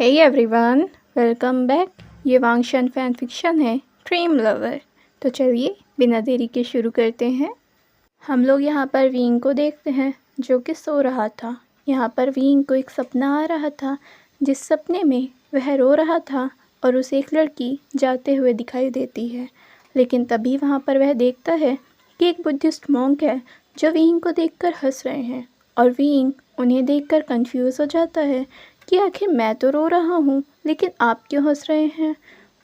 Hey everyone, welcome back. ये वांगशन fan fiction है dream lover. तो चलिए बिना देरी के शुरू करते हैं। हम लोग यहाँ पर विंग को देखते हैं जो कि सो रहा था। यहाँ पर विंग को एक सपना आ रहा था जिस सपने में वह रो रहा था और उसे एक लड़की जाते हुए दिखाई देती है। लेकिन तभी वहाँ पर वह देखता है कि एक बुद्धिस्ट मॉन्क है जो विंग को देखकर हंस रहे हैं और विंग उन्हें देखकर कंफ्यूज हो जाता है कि आखिर मैं तो रो रहा हूँ लेकिन आप क्यों हंस रहे हैं।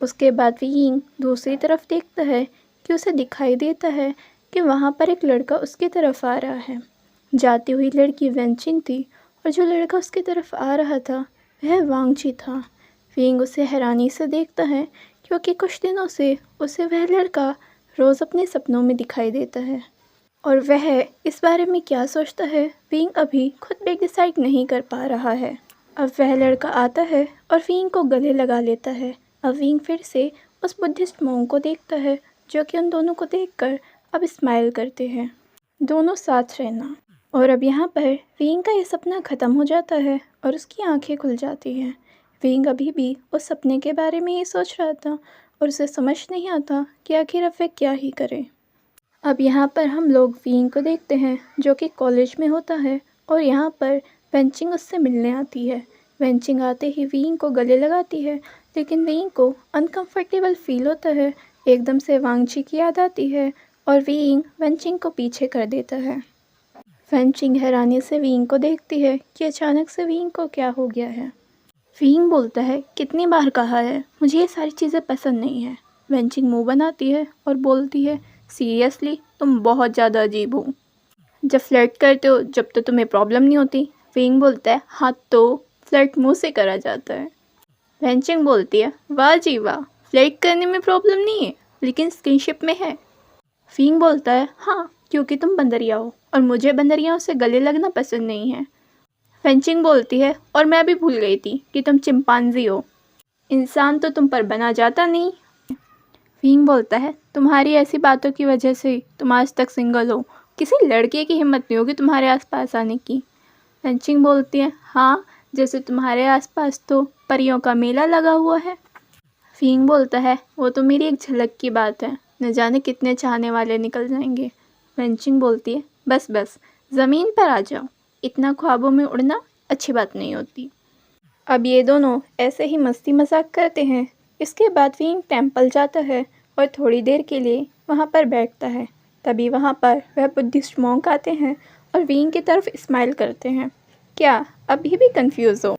उसके बाद विंग दूसरी तरफ देखता है कि उसे दिखाई देता है कि वहाँ पर एक लड़का उसकी तरफ आ रहा है। जाती हुई लड़की वेंचिन थी और जो लड़का उसकी तरफ आ रहा था वह वांगची था। विंग उसे हैरानी से देखता है क्योंकि कुछ दिनों से उसे वह लड़का रोज़ अपने सपनों में दिखाई देता है और वह इस बारे में क्या सोचता है विंग अभी खुद भी डिसाइड नहीं कर पा रहा है। अब वह लड़का आता है और विंग को गले लगा लेता है। अब विंग फिर से उस बुद्धिस्ट मॉन्क को देखता है जो कि उन दोनों को देखकर अब स्माइल करते हैं, दोनों साथ रहना। और अब यहाँ पर विंग का ये सपना ख़त्म हो जाता है और उसकी आंखें खुल जाती हैं। विंग अभी भी उस सपने के बारे में ये सोच रहा था और उसे समझ नहीं आता कि आखिर अब वह क्या ही करे। अब यहाँ पर हम लोग विंग को देखते हैं जो कि कॉलेज में होता है और यहाँ पर वेंचिंग उससे मिलने आती है। वेंचिंग आते ही विंग को गले लगाती है लेकिन विंग को अनकंफर्टेबल फील होता है। एकदम से वांगची की याद आती है और विंग वेंचिंग को पीछे कर देता है। वेंचिंग हैरानी से विंग को देखती है कि अचानक से विंग को क्या हो गया है। विंग बोलता है कितनी बार कहा है मुझे ये सारी चीज़ें पसंद नहीं है। वेंचिंग मुँह बनाती है और बोलती है सीरियसली तुम बहुत ज़्यादा अजीब हो। जब फ्लर्ट करते हो जब तो तुम्हें प्रॉब्लम नहीं होती। विंग बोलता है हाँ तो फ्लर्ट मुंह से करा जाता है। वेंचिंग बोलती है वाह जी वाह, फ्लर्ट करने में प्रॉब्लम नहीं है लेकिन स्किनशिप में है। विंग बोलता है हाँ क्योंकि तुम बंदरिया हो और मुझे बंदरियाओं से गले लगना पसंद नहीं है। वेंचिंग बोलती है और मैं भी भूल गई थी कि तुम चिंपांजी हो, इंसान तो तुम पर बना जाता नहीं। विंग बोलता है तुम्हारी ऐसी बातों की वजह से तुम आज तक सिंगल हो, किसी लड़के की हिम्मत नहीं होगी तुम्हारे आसपास आने की। वेंचिंग बोलती है हाँ जैसे तुम्हारे आसपास तो परियों का मेला लगा हुआ है। विंग बोलता है वो तो मेरी एक झलक की बात है, न जाने कितने चाहने वाले निकल जाएंगे। वेंचिंग बोलती है बस बस ज़मीन पर आ जाओ, इतना ख्वाबों में उड़ना अच्छी बात नहीं होती। अब ये दोनों ऐसे ही मस्ती मजाक करते हैं। इसके बाद विंग टेम्पल जाता है और थोड़ी देर के लिए वहाँ पर बैठता है। तभी वहाँ पर वह बुद्धिस्ट मॉन्क आते हैं और विंग की तरफ स्माइल करते हैं। क्या अभी भी कंफ्यूज हो?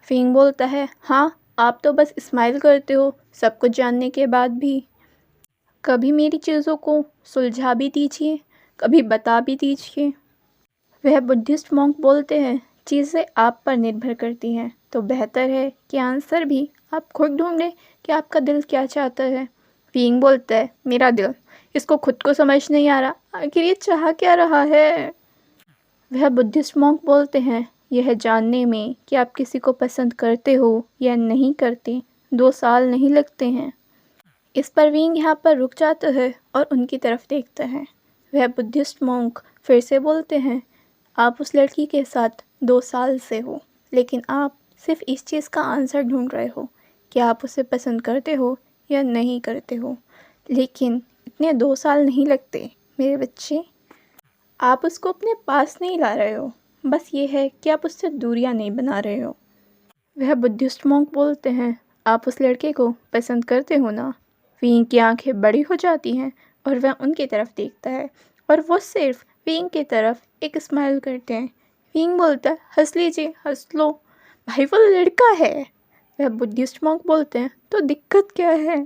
विंग बोलता है हाँ आप तो बस स्माइल करते हो सब कुछ जानने के बाद भी। कभी मेरी चीज़ों को सुलझा भी दीजिए, कभी बता भी दीजिए। वह बुद्धिस्ट मॉन्क बोलते हैं चीज़ें आप पर निर्भर करती हैं तो बेहतर है कि आंसर भी आप खुद ढूंढें कि आपका दिल क्या चाहता है। विंग बोलता है मेरा दिल, इसको खुद को समझ नहीं आ रहा आखिर ये चाह क्या रहा है। वह बुद्धिस्ट मॉन्क बोलते हैं यह जानने में कि आप किसी को पसंद करते हो या नहीं करते 2 साल नहीं लगते हैं। इस पर विंग यहाँ पर रुक जाता है और उनकी तरफ देखता है। वह बुद्धिस्ट मॉन्क फिर से बोलते हैं आप उस लड़की के साथ 2 साल से हो लेकिन आप सिर्फ इस चीज़ का आंसर ढूंढ रहे हो कि आप उसे पसंद करते हो या नहीं करते हो। लेकिन इतने 2 साल नहीं लगते मेरे बच्चे, आप उसको अपने पास नहीं ला रहे हो, बस ये है कि आप उससे दूरियां नहीं बना रहे हो। वह बुद्धिस्ट मॉन्क बोलते हैं आप उस लड़के को पसंद करते हो ना। विंग की आंखें बड़ी हो जाती हैं और वह उनकी तरफ देखता है और वो सिर्फ विंग की तरफ एक स्माइल करते हैं। विंग बोलता है हंस लीजिए हंस लो, भाई वो लड़का है। वह बुद्धिस्ट मॉन्क बोलते हैं तो दिक्कत क्या है?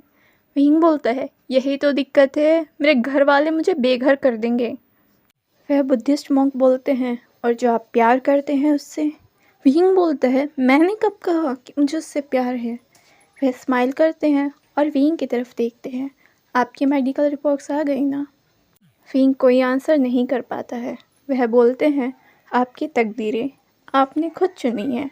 विंग बोलता है यही तो दिक्कत है, मेरे घर वाले मुझे बेघर कर देंगे। वह बुद्धिस्ट मॉन्क बोलते हैं और जो आप प्यार करते हैं उससे। विंग बोलता है मैंने कब कहा कि मुझे उससे प्यार है। वह स्माइल करते हैं और विंग की तरफ देखते हैं आपकी मेडिकल रिपोर्ट्स आ गई ना। विंग कोई आंसर नहीं कर पाता है। वह बोलते हैं आपकी तकदीरें आपने खुद चुनी है।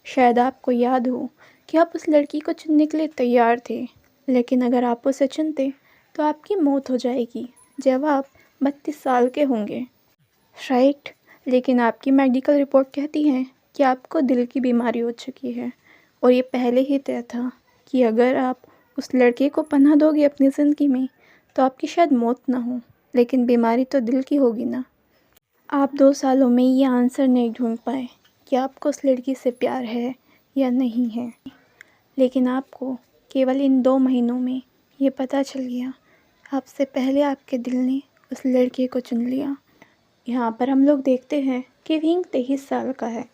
शायद आपको याद हो कि आप उस लड़की को चुनने के लिए तैयार थे लेकिन अगर आप उसे चुनते तो आपकी मौत हो जाएगी जब आप 32 साल के होंगे, राइट। लेकिन आपकी मेडिकल रिपोर्ट कहती है कि आपको दिल की बीमारी हो चुकी है और ये पहले ही तय था कि अगर आप उस लड़के को पनाह दोगे अपनी ज़िंदगी में तो आपकी शायद मौत ना हो, लेकिन बीमारी तो दिल की होगी ना। आप 2 सालों में ये आंसर नहीं ढूंढ पाए कि आपको उस लड़की से प्यार है या नहीं है, लेकिन आपको केवल इन 2 महीनों में ये पता चल गया। आपसे पहले आपके दिल ने उस लड़के को चुन लिया। यहाँ पर हम लोग देखते हैं कि विंग 23 साल का है,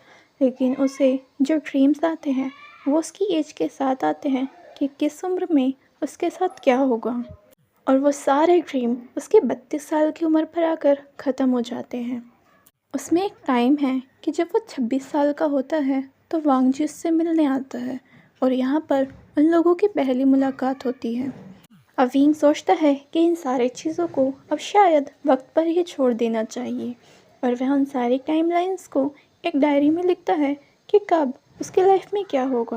लेकिन उसे जो ड्रीम्स आते हैं वो उसकी एज के साथ आते हैं कि किस उम्र में उसके साथ क्या होगा, और वो सारे ड्रीम उसके 32 साल की उम्र पर आकर ख़त्म हो जाते हैं। उसमें एक टाइम है कि जब वो 26 साल का होता है तो वांग जी उससे मिलने आता है और यहाँ पर उन लोगों की पहली मुलाकात होती है। अब विंग सोचता है कि इन सारी चीज़ों को अब शायद वक्त पर ही छोड़ देना चाहिए, और वह उन सारी टाइमलाइंस को एक डायरी में लिखता है कि कब उसकी लाइफ में क्या होगा।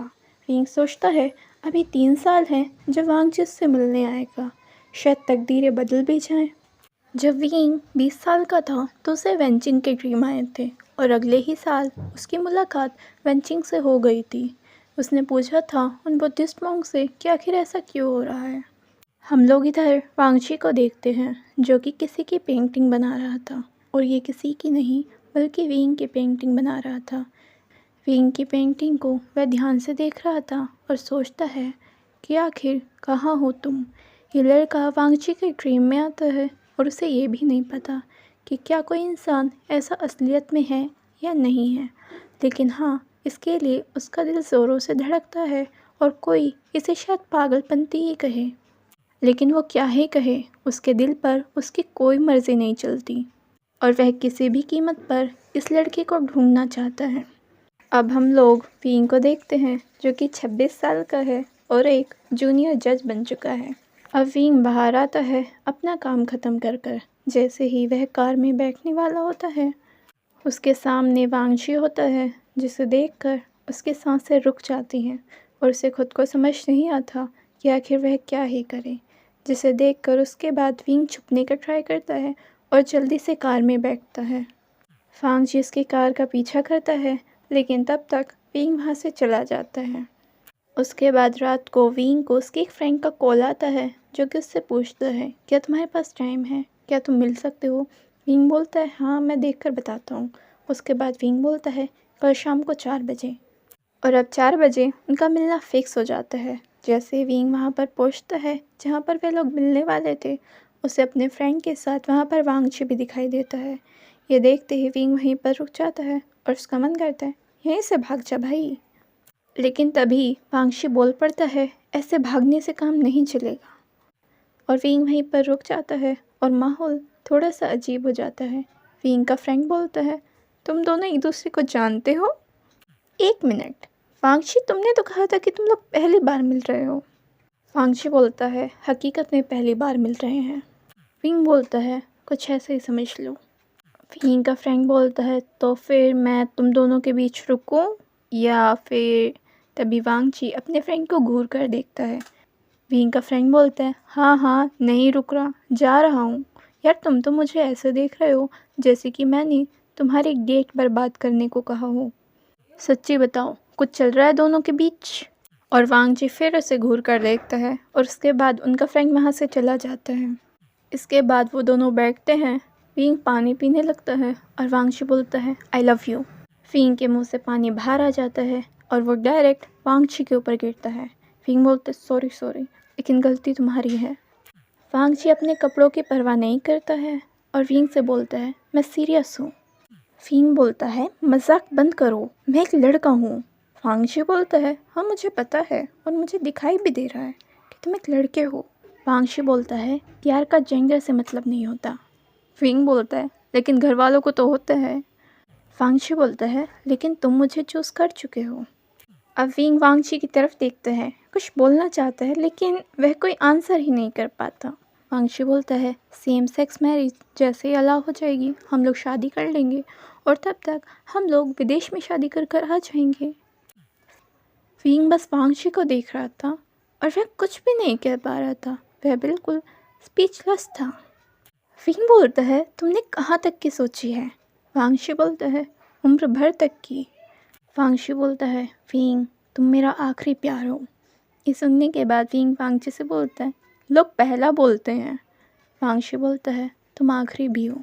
विंग सोचता है अभी 3 साल हैं जब वांग जी उससे मिलने आएगा, शायद तकदीरें बदल भी जाएं। जब विंग 20 साल का था तो उसे वेंचिंग के ड्रीम आए थे, और अगले ही साल उसकी मुलाकात वेंचिंग से हो गई थी। उसने पूछा था उन बुद्धिस्ट मॉन्क से कि आखिर ऐसा क्यों हो रहा है। हम लोग इधर वांगची को देखते हैं जो कि किसी की पेंटिंग बना रहा था, और ये किसी की नहीं बल्कि विंग की पेंटिंग बना रहा था। विंग की पेंटिंग को वह ध्यान से देख रहा था और सोचता है कि आखिर कहाँ हो तुम। ये लड़का वांगची के ड्रीम में आता है और उसे ये भी नहीं पता कि क्या कोई इंसान ऐसा असलियत में है या नहीं है, लेकिन हाँ, इसके लिए उसका दिल ज़ोरों से धड़कता है और कोई इसे शायद पागलपंती ही कहे, लेकिन वो क्या ही कहे, उसके दिल पर उसकी कोई मर्ज़ी नहीं चलती और वह किसी भी कीमत पर इस लड़के को ढूंढना चाहता है। अब हम लोग विंग को देखते हैं जो कि 26 साल का है और एक जूनियर जज बन चुका है। अब विंग बाहर आता है अपना काम ख़त्म कर कर। जैसे ही वह कार में बैठने वाला होता है, उसके सामने वांगची होता है, जिसे देखकर उसकी सांसें रुक जाती हैं और उसे खुद को समझ नहीं आता कि आखिर वह क्या ही करे। जिसे देखकर उसके बाद विंग छुपने का ट्राई करता है और जल्दी से कार में बैठता है। वांगची उसकी कार का पीछा करता है, लेकिन तब तक विंग वहाँ से चला जाता है। उसके बाद रात को विंग को उसके एक फ्रेंड का कॉल आता है जो कि उससे पूछता है क्या तुम्हारे पास टाइम है, क्या तुम मिल सकते हो। विंग बोलता है हाँ, मैं देखकर बताता हूँ। उसके बाद विंग बोलता है कल शाम को 4 बजे, और अब 4 बजे उनका मिलना फिक्स हो जाता है। जैसे विंग वहाँ पर पहुँचता है जहाँ पर वे लोग मिलने वाले थे, उसे अपने फ्रेंड के साथ वहाँ पर वांगची भी दिखाई देता है। ये देखते ही विंग वहीं पर रुक जाता है और उसका मन करता है यहीं से भाग जा भाई, लेकिन तभी वांगची बोल पड़ता है ऐसे भागने से काम नहीं चलेगा, और विंग वहीं पर रुक जाता है और माहौल थोड़ा सा अजीब हो जाता है। विंग का फ्रेंड बोलता है तुम दोनों एक दूसरे को जानते हो। 1 मिनट वांगची, तुमने तो कहा था कि तुम लोग पहली बार मिल रहे हो। वांगची बोलता है हकीकत में पहली बार मिल रहे हैं। विंग बोलता है कुछ ऐसे ही समझ लो। विंग का फ्रेंड बोलता है तो फिर मैं तुम दोनों के बीच रुकूं या फिर। तभी वांगची अपने फ्रेंड को घूर कर देखता है। विंग का फ्रेंड बोलता है हाँ हाँ, नहीं रुक रहा, जा रहा हूँ। यार तुम तो मुझे ऐसे देख रहे हो जैसे कि मैंने तुम्हारी डेट बर्बाद करने को कहा हो। सच्ची बताओ कुछ चल रहा है दोनों के बीच। और वांगची फिर उसे घूर कर देखता है और उसके बाद उनका फ्रेंड वहाँ से चला जाता है। इसके बाद वो दोनों बैठते हैं। विंग पानी पीने लगता है और वांगची बोलता है आई लव यू। विंग के मुंह से पानी बाहर आ जाता है और वो डायरेक्ट वांगची के ऊपर गिरता है। विंग बोलता है सॉरी सॉरी, लेकिन गलती तुम्हारी है। वांगची अपने कपड़ों की परवाह नहीं करता है और विंग से बोलता है मैं सीरियस हूँ। विंग बोलता है मजाक बंद करो, मैं एक लड़का हूँ। वांगची बोलता है हाँ मुझे पता है और मुझे दिखाई भी दे रहा है कि तुम एक लड़के हो। वांगची बोलता है प्यार का जेंडर से मतलब नहीं होता। विंग बोलता है लेकिन घर वालों को तो होता है। वांगची बोलता है लेकिन तुम मुझे चूज़ कर चुके हो। अब विंग वांगची की तरफ देखता है, कुछ बोलना चाहता है लेकिन वह कोई आंसर ही नहीं कर पाता। वांगची बोलता है सेम सेक्स मैरिज जैसे ही अलाउ हो जाएगी हम लोग शादी कर लेंगे और तब तक हम लोग विदेश में शादी कर कर आ जाएंगे। विंग बस वांगची को देख रहा था और वह कुछ भी नहीं कह पा रहा था, वह बिल्कुल स्पीचलेस था। विंग बोलता है तुमने कहाँ तक की सोची है। वांगची बोलता है उम्र भर तक की। वांगची बोलता है विंग तुम मेरा आखिरी प्यार हो। ये सुनने के बाद विंग वांगची से बोलता है, लोग पहला बोलते हैं। वांगची बोलता है, तुम आखिरी भी हो।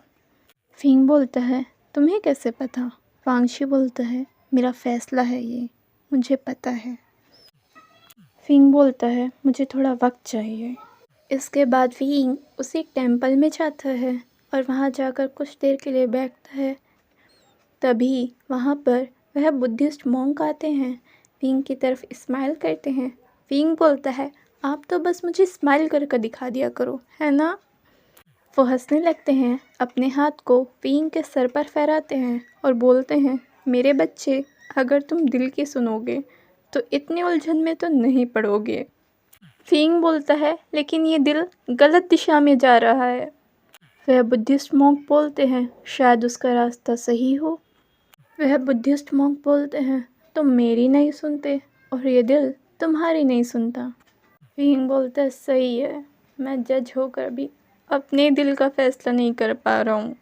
फिंग बोलता है, तुम्हें कैसे पता? वांगची बोलता है, मेरा फैसला है ये, मुझे पता है। फिंग बोलता है, मुझे थोड़ा वक्त चाहिए। इसके बाद फिंग उसी टेम्पल में जाता है और वहाँ जाकर कुछ देर के लिए बैठता है। तभी वहाँ पर वह बुद्धिस्ट मॉन्क आते हैं, फिंग की तरफ स्माइल करते हैं। फिंग बोलता है, आप तो बस मुझे स्माइल करके दिखा दिया करो, है ना? वो हंसने लगते हैं, अपने हाथ को फिंग के सर पर फहराते हैं और बोलते हैं, मेरे बच्चे, अगर तुम दिल की सुनोगे तो इतनी उलझन में तो नहीं पड़ोगे। फिंग बोलता है, लेकिन ये दिल गलत दिशा में जा रहा है। वह बुद्धिस्ट मॉन्क बोलते हैं, शायद उसका रास्ता सही हो। वह बुद्धिस्ट मॉन्क बोलते हैं, तुम मेरी नहीं सुनते और ये दिल तुम्हारी नहीं सुनता। फिंग बोलता है, सही है, मैं जज होकर भी अपने दिल का फैसला नहीं कर पा रहा हूँ।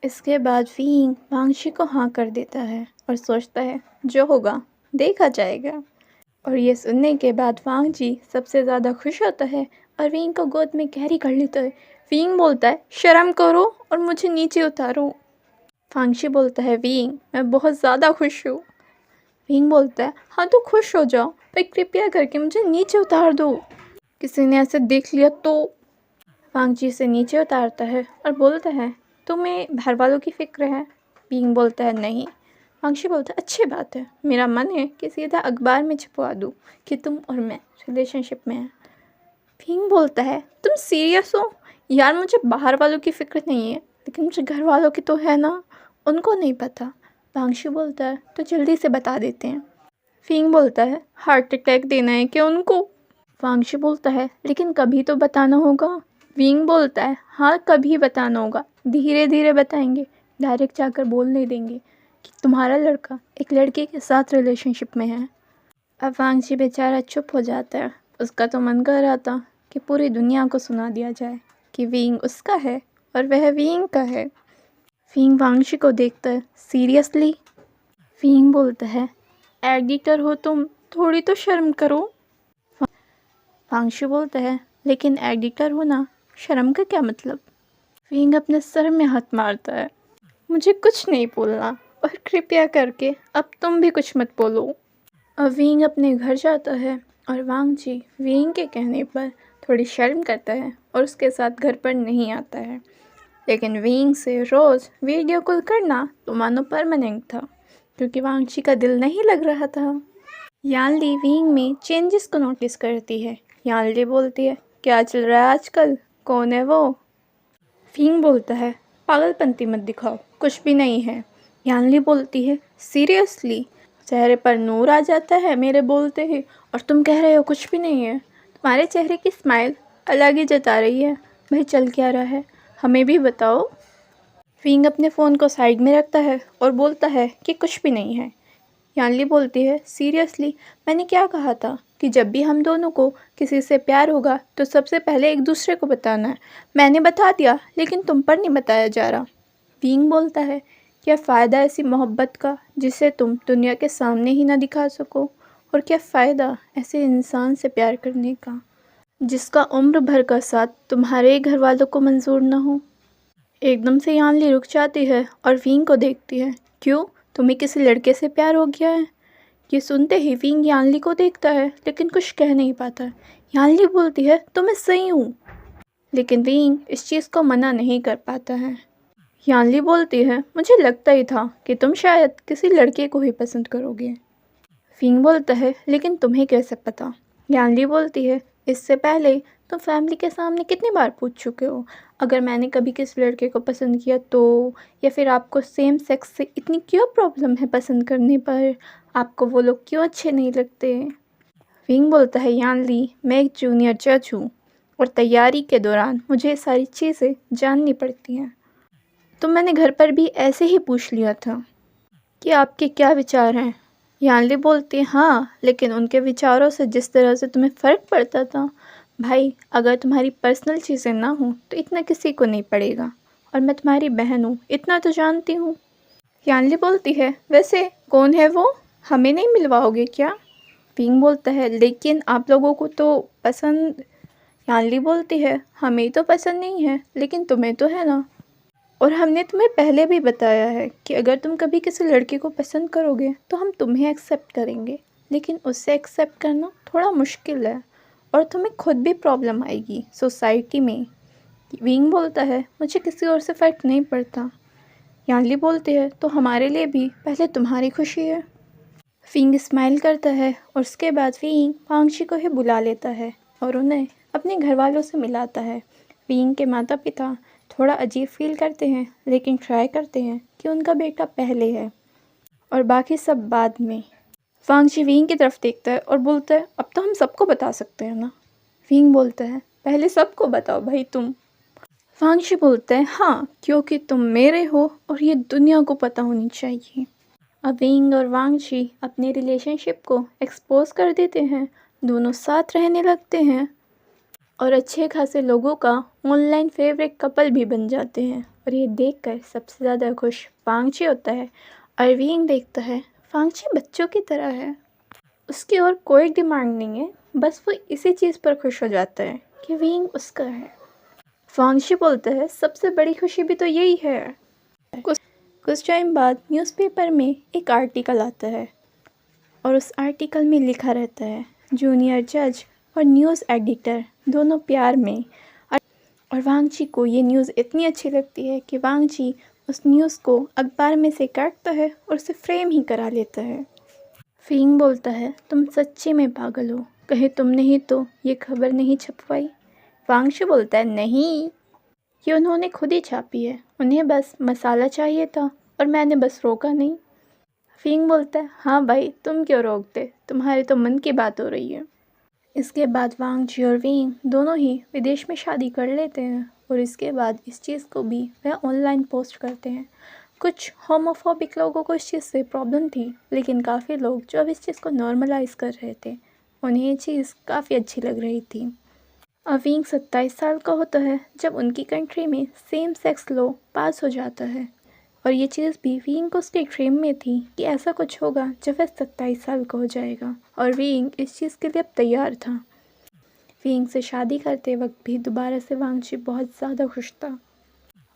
इसके बाद फिंग वांगची को हाँ कर देता है और सोचता है, जो होगा देखा जाएगा। और ये सुनने के बाद वांगची सबसे ज़्यादा खुश होता है और फिंग को गोद में गहरी कर लेता है। फिंग बोलता है, शर्म करो और मुझे नीचे उतारो। वांगची बोलता है, फिंग, मैं बहुत ज़्यादा खुश हूँ। फिंग बोलता है, हाँ तो खुश हो जाओ, पर कृपया करके मुझे नीचे उतार दो, किसी ने ऐसे देख लिया तो। वांगची से नीचे उतारता है और बोलता है, तुम्हें घर वालों की फिक्र है? फिंग बोलता है, नहीं। वांगची बोलता है, अच्छी बात है, मेरा मन है कि सीधा अखबार में छपवा दूँ कि तुम और मैं रिलेशनशिप में हैं। फिंग बोलता है, तुम सीरियस हो? यार, मुझे बाहर वालों की फिक्र नहीं है, लेकिन मुझे घर वालों की तो है ना, उनको नहीं पता। वांगची बोलता है, तो जल्दी से बता देते हैं। फिंग बोलता है, हार्ट अटैक देना है क्या उनको? वांगची बोलता है, लेकिन कभी तो बताना होगा। फिंग बोलता है, हाँ कभी बताना होगा, धीरे धीरे बताएंगे, डायरेक्ट जाकर बोल नहीं देंगे कि तुम्हारा लड़का एक लड़के के साथ रिलेशनशिप में है। अब वांगची बेचारा चुप हो जाता है। उसका तो मन कर रहा था कि पूरी दुनिया को सुना दिया जाए कि फिंग उसका है और वह फिंग का है। फिंग वांगची को देखता है, सीरियसली? फिंग बोलता है, एडिटर हो तुम, थोड़ी तो शर्म करो। वांगची बोलता है, लेकिन एडिटर होना शर्म का क्या मतलब? फिंग अपने सर में हाथ मारता है, मुझे कुछ नहीं बोलना और कृपया करके अब तुम भी कुछ मत बोलो। अब फिंग अपने घर जाता है और वांगची फिंग के कहने पर थोड़ी शर्म करता है और उसके साथ घर पर नहीं आता है। लेकिन फिंग से रोज़ वीडियो कॉल करना तो मानो परमानेंट था, क्योंकि वांगची का दिल नहीं लग रहा था। यानली फिंग में चेंजेस को नोटिस करती है। यानली बोलती है, क्या चल रहा है आजकल, कौन है वो? फिंग बोलता है, पागलपंती मत दिखाओ, कुछ भी नहीं है। यानली बोलती है, सीरियसली? चेहरे पर नूर आ जाता है मेरे बोलते ही, और तुम कह रहे हो कुछ भी नहीं है? तुम्हारे चेहरे की स्माइल अलग ही जता रही है। भाई चल क्या रहा है, हमें भी बताओ। फिंग अपने फ़ोन को साइड में रखता है और बोलता है कि कुछ भी नहीं है। यानली बोलती है, सीरियसली? मैंने क्या कहा था कि जब भी हम दोनों को किसी से प्यार होगा तो सबसे पहले एक दूसरे को बताना है। मैंने बता दिया, लेकिन तुम पर नहीं बताया जा रहा। फिंग बोलता है, क्या फ़ायदा ऐसी मोहब्बत का जिसे तुम दुनिया के सामने ही ना दिखा सको? और क्या फ़ायदा ऐसे इंसान से प्यार करने का जिसका उम्र भर का साथ तुम्हारे घर वालों को मंजूर ना हो? एकदम से यानली रुक जाती है और फिंग को देखती है। क्यों, तुम्हें किसी लड़के से प्यार हो गया है? ये सुनते ही फिंग यानली को देखता है, लेकिन कुछ कह नहीं पाता। यानली बोलती है, तो मैं सही हूँ। लेकिन फिंग इस चीज़ को मना नहीं कर पाता है। यानली बोलती है, मुझे लगता ही था कि तुम शायद किसी लड़के को ही पसंद करोगे। फिंग बोलता है, लेकिन तुम्हें कैसे पता? यानली बोलती है, इससे पहले तुम फैमिली के सामने कितनी बार पूछ चुके हो अगर मैंने कभी किसी लड़के को पसंद किया तो, या फिर आपको सेम सेक्स से इतनी क्यों प्रॉब्लम है पसंद करने पर, आपको वो लोग क्यों अच्छे नहीं लगते? फिंग बोलता है, यानली, मैं एक जूनियर जज हूँ और तैयारी के दौरान मुझे ये सारी चीज़ें जाननी पड़ती हैं। तो मैंने घर पर भी ऐसे ही पूछ लिया था कि आपके क्या विचार हैं। यानली बोलती है, हाँ, लेकिन उनके विचारों से जिस तरह से तुम्हें फ़र्क पड़ता था, भाई अगर तुम्हारी पर्सनल चीज़ें ना हों तो इतना किसी को नहीं पड़ेगा, और मैं तुम्हारी बहन हूँ, इतना तो जानती हूँ। यानली बोलती है, वैसे कौन है वो, हमें नहीं मिलवाओगे क्या? विंग बोलता है लेकिन आप लोगों को तो पसंद। यानली बोलती है हमें तो पसंद नहीं है लेकिन तुम्हें तो है ना, और हमने तुम्हें पहले भी बताया है कि अगर तुम कभी किसी लड़के को पसंद करोगे तो हम तुम्हें एक्सेप्ट करेंगे, लेकिन उससे एक्सेप्ट करना थोड़ा मुश्किल है और तुम्हें खुद भी प्रॉब्लम आएगी सोसाइटी में। विंग बोलता है मुझे किसी और से फ़र्क नहीं पड़ता। यानली बोलती है तो हमारे लिए भी पहले तुम्हारी खुशी है। विंग स्माइल करता है और उसके बाद विंग वांगची को ही बुला लेता है और उन्हें अपने घर वालों से मिलाता है। विंग के माता पिता थोड़ा अजीब फील करते हैं लेकिन ट्राई करते हैं कि उनका बेटा पहले है और बाकी सब बाद में। वांगची विंग की तरफ देखता है और बोलता है अब तो हम सबको बता सकते हैं ना। विंग बोलता है पहले सबको बताओ भाई तुम। वांगची बोलता है हाँ क्योंकि तुम मेरे हो और ये दुनिया को पता होनी चाहिए। अब विंग और वांगची अपने रिलेशनशिप को एक्सपोज कर देते हैं, दोनों साथ रहने लगते हैं और अच्छे खासे लोगों का ऑनलाइन फेवरेट कपल भी बन जाते हैं। और ये देखकर सबसे ज़्यादा खुश वांगची होता है और विंग देखता है वांगची बच्चों की तरह है, उसकी और कोई डिमांड नहीं है, बस वो इसी चीज़ पर खुश हो जाता है कि विंग उसका है। वांगची बोलता है सबसे बड़ी खुशी भी तो यही है। कुछ टाइम बाद न्यूज़पेपर में एक आर्टिकल आता है और उस आर्टिकल में लिखा रहता है जूनियर जज और न्यूज़ एडिटर दोनों प्यार में। और वांगची को ये न्यूज़ इतनी अच्छी लगती है कि वांगची उस न्यूज़ को अखबार में से काटता है और उसे फ्रेम ही करा लेता है। विंग बोलता है तुम सच्ची में पागल हो, कहीं तुमने ही तो ये खबर नहीं छपवाई। वांगची बोलता है नहीं, ये उन्होंने खुद ही छापी है, उन्हें बस मसाला चाहिए था और मैंने बस रोका नहीं। विंग बोलता है हाँ भाई तुम क्यों रोकते, तुम्हारे तो मन की बात हो रही है। इसके बाद वांगची और विंग दोनों ही विदेश में शादी कर लेते हैं और इसके बाद इस चीज़ को भी वह ऑनलाइन पोस्ट करते हैं। कुछ होमोफोबिक लोगों को इस चीज़ से प्रॉब्लम थी, लेकिन काफ़ी लोग जो अब इस चीज़ को नॉर्मलाइज कर रहे थे उन्हें ये चीज़ काफ़ी अच्छी लग रही थी। अब विंग 27 साल का होता है जब उनकी कंट्री में सेम सेक्स लॉ पास हो जाता है और ये चीज़ भी विंग को उसके ड्रीम में थी कि ऐसा कुछ होगा जब वह 27 साल का हो जाएगा और विंग इस चीज़ के लिए अब तैयार था। विंग से शादी करते वक्त भी दोबारा से वांगची बहुत ज़्यादा खुश था।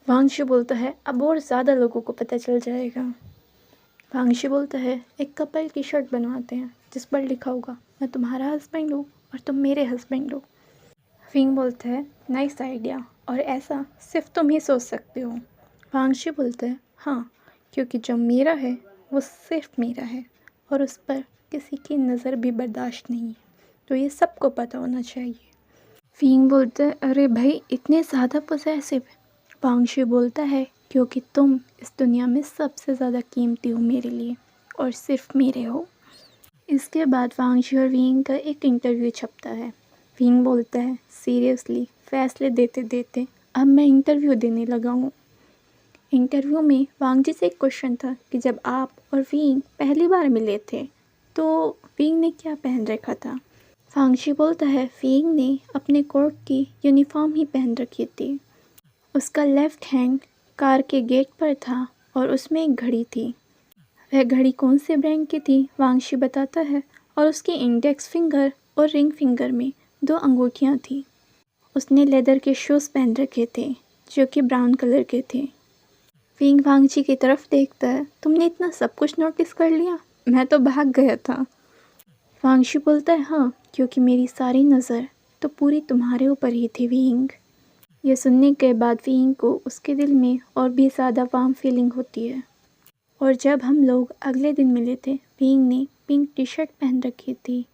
वांगची बोलता है अब और ज़्यादा लोगों को पता चल जाएगा। वांगची बोलता है एक कपल की शर्ट बनवाते हैं जिस पर लिखा होगा मैं तुम्हारा हस्बैंड हूँ और तुम मेरे हस्बैंड हो। विंग बोलता है नाइस आइडिया और ऐसा सिर्फ तुम ही सोच सकते हो। वांगची बोलता है हाँ क्योंकि जो मेरा है वो सिर्फ मेरा है और उस पर किसी की नज़र भी बर्दाश्त नहीं है, तो ये सबको पता होना चाहिए। विंग बोलता है अरे भाई इतने ज़्यादा पॉसेसिव। वांगची बोलता है क्योंकि तुम इस दुनिया में सबसे ज़्यादा कीमती हो मेरे लिए और सिर्फ मेरे हो। इसके बाद वांगची और विंग का एक इंटरव्यू छपता है। विंग बोलता है सीरियसली फैसले देते देते अब मैं इंटरव्यू देने लगा हूँ। इंटरव्यू में वांगची से एक क्वेश्चन था कि जब आप और विंग पहली बार मिले थे तो विंग ने क्या पहन रखा था। वांगची बोलता है विंग ने अपने कोर्ट की यूनिफॉर्म ही पहन रखी थी। उसका लेफ्ट हैंड कार के गेट पर था और उसमें एक घड़ी थी। वह घड़ी कौन से ब्रांड की थी वांगची बताता है और उसके इंडेक्स फिंगर और रिंग फिंगर में 2 अंगूठियाँ थी। उसने लेदर के शूज़ पहन रखे थे जो कि ब्राउन कलर के थे। विंग वांगची की तरफ देखता है तुमने इतना सब कुछ नोटिस कर लिया, मैं तो भाग गया था। वांगची बोलता है हाँ क्योंकि मेरी सारी नज़र तो पूरी तुम्हारे ऊपर ही थी विंग। यह सुनने के बाद विंग को उसके दिल में और भी ज़्यादा वार्म फीलिंग होती है। और जब हम लोग अगले दिन मिले थे विंग ने पिंक टी शर्ट पहन रखी थी,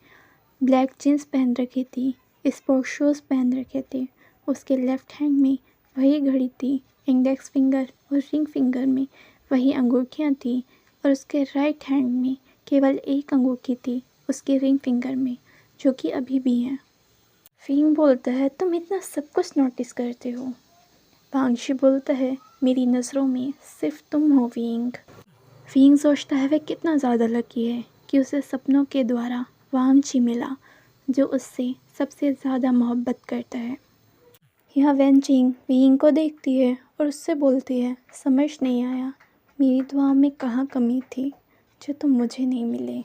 ब्लैक जीन्स पहन रखी थी, स्पोर्ट शूज़ पहन रखे थे। उसके लेफ़्ट हैंड में वही घड़ी थी, इंडेक्स फिंगर और रिंग फिंगर में वही अंगूठियाँ थी और उसके राइट हैंड में केवल एक अंगूठी थी उसके रिंग फिंगर में, जो कि अभी भी है। विंग बोलता है तुम इतना सब कुछ नोटिस करते हो। वांगची बोलता है मेरी नज़रों में सिर्फ तुम हो विंग। विंग सोचता है वह कितना ज़्यादा लकी है कि उसे सपनों के द्वारा वांगची मिला जो उससे सबसे ज़्यादा मोहब्बत करता है। यह वेनचिंग विंग को देखती है और उससे बोलती है समझ नहीं आया मेरी दुआ में कहाँ कमी थी जो तुम मुझे नहीं मिले।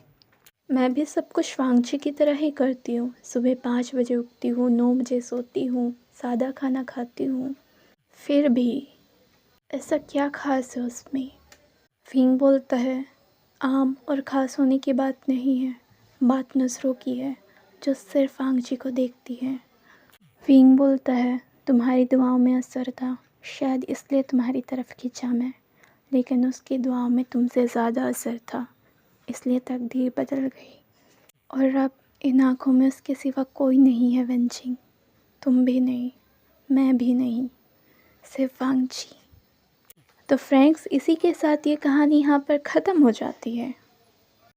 मैं भी सब कुछ वांगची की तरह ही करती हूँ। सुबह 5 बजे उठती हूँ, 9 बजे सोती हूँ, सादा खाना खाती हूँ। फिर भी ऐसा क्या खास है उसमें? विंग बोलता है, आम और खास होने की बात नहीं है, बात नज़रों की है जो सिर्फ वांगची को देखती है। विंग बोलता है, तुम्हारी दुआओं में असर था, शायद इसलिए तुम्हारी तरफ खींचा मैं, लेकिन उसकी दुआओं में तुमसे ज़्यादा असर था, इसलिए तकदीर बदल गई। और अब इन आँखों में उसके सिवा कोई नहीं है वेंचिंग, तुम भी नहीं, मैं भी नहीं, सिर्फ वांगची। तो फ्रेंड्स, इसी के साथ ये कहानी यहाँ पर ख़त्म हो जाती है।